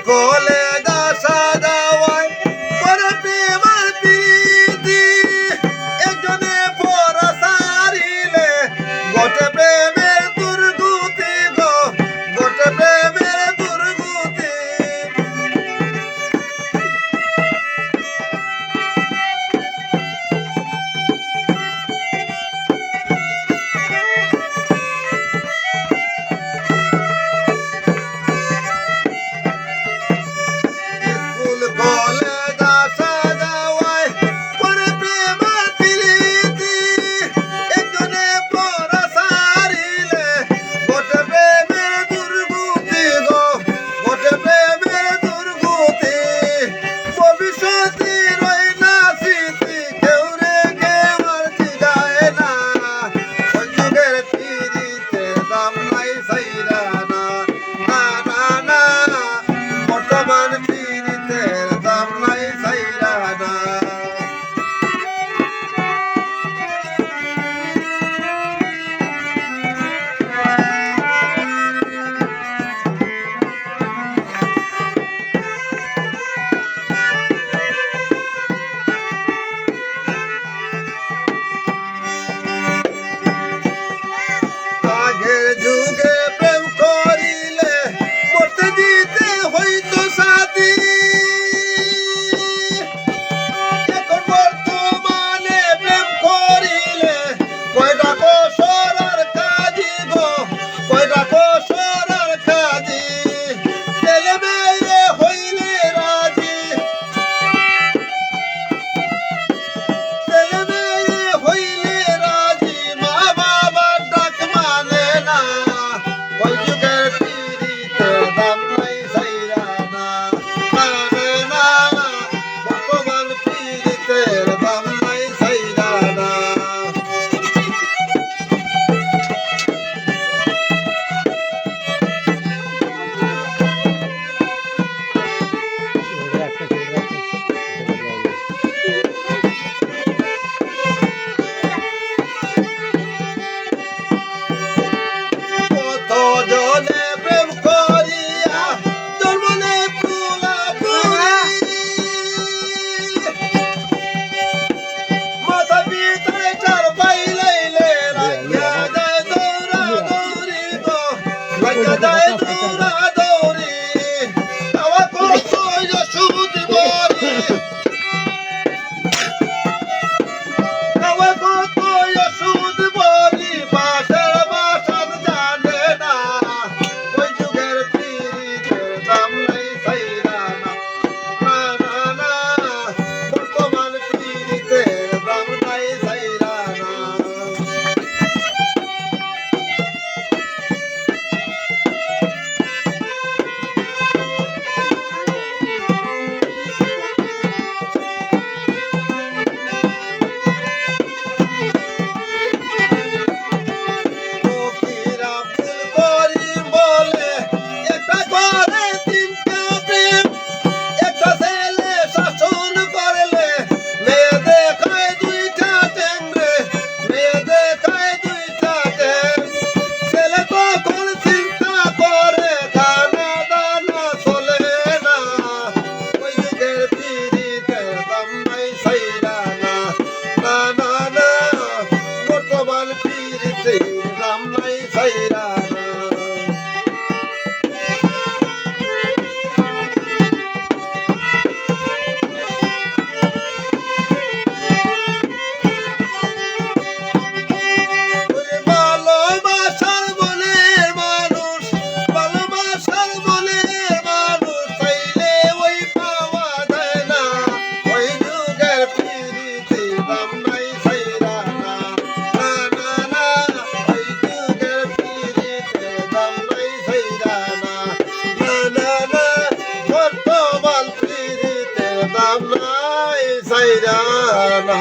কলে দাসা যাওয়ায় পরে প্রেমার প্রীতি একজনে পরা সারিলে গোটে প্রেমের দুর্গতি গো গোটে প্রেমের দুর্গতি স্কুল কলেজ আসা যাওয়ায় পরে প্রেমার প্রীতি একজনে পরা সারিলে গোটে প্রেমের দুর্গতি গো গোটে প্রেমের দুর্গতি ভবিষ্যতে রয় না স্মৃতি কেউ রে কেউ আর জিগায় না ওই যুগের পিরিতের দাম নাই সাইরা না না না না বর্তমান পিরিতের দাম নাই সাইরা না আগের যুগে প্রেম করিলে মরতে দিতে হইতো সাথী এখন বর্তমানে প্রেম করিলে কয়টা কোসর আর কাজী গো কয়টা কোসর আর কাজী ছেলে মেয়ে হইলে রাজি ছেলে মেয়ে হইলে রাজি মা বাবার ডাক মানে না ওই যুগের পিরিতের দাম নাই সাইরা না না না না বর্তমান পিরিতের দাম নাই সাইরা না কত জনে প্রেম করিয়া জন্মনে পুলা পুরি মাথা পিতায় চার পাইলাইলে রাখিয়া যায় দৌড়া দৌড়ি গো রাখিয়া যায় দৌড়া দৌড়ি তাওয়া কত সুদ বরি তাওয়া কত সুদ বরি বাসার বাসার জানে না ওই যুগের পিরিতের দাম নাই সাইরা না না না না বর্তমান পিরিতের দাম নাই সাইরা না ফকির আব্দুল করিম বলে একটা করে তিনটা প্রেম একটা ছেলে শাসন করলে মেয়ে দেখায় দুইটা টেম রে মেয়ে দেখায় দুইটা টেম ছেলে তখন চিন্তা করে দানা দানা চলে না ওই যুগের পিরিতের দাম নাই সাইরা না না না না বর্তমান পিরিতের দাম নাই সাইরা না ওরে ভালোবাসার মনের মানুষ ভালোবাসার মনের মানুষ চাইলে ওই পাওয়া যায় না ওই যুগের পিরিতের দাম নাই সাইরা না না না না ওই যুগের পিরিতের দাম নাই সাইরা না না না না বর্তমান পিরিতের দাম নাই সাইরা না